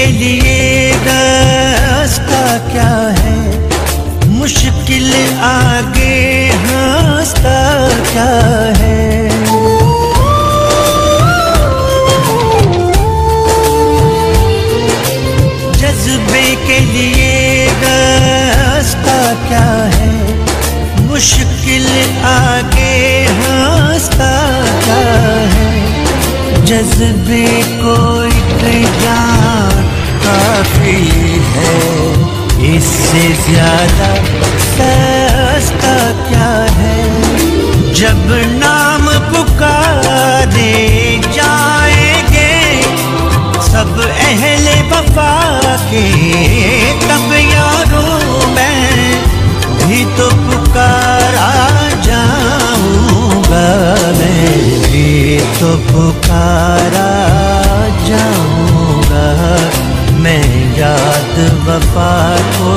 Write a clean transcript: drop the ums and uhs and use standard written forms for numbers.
के लिए रास्ता क्या है, मुश्किल आगे रास्ता क्या है। जज्बे के लिए रास्ता क्या है, मुश्किल आगे रास्ता क्या है। जज्बे को इक़रार काफी है, इससे ज्यादा रास्ता क्या है। जब नाम पुकारे जाएंगे सब अहले वफा के, तब यारों मैं भी तो पुकारा जाऊंगा, मैं भी तो पुकारा जाऊंगा। मैं याद वफा को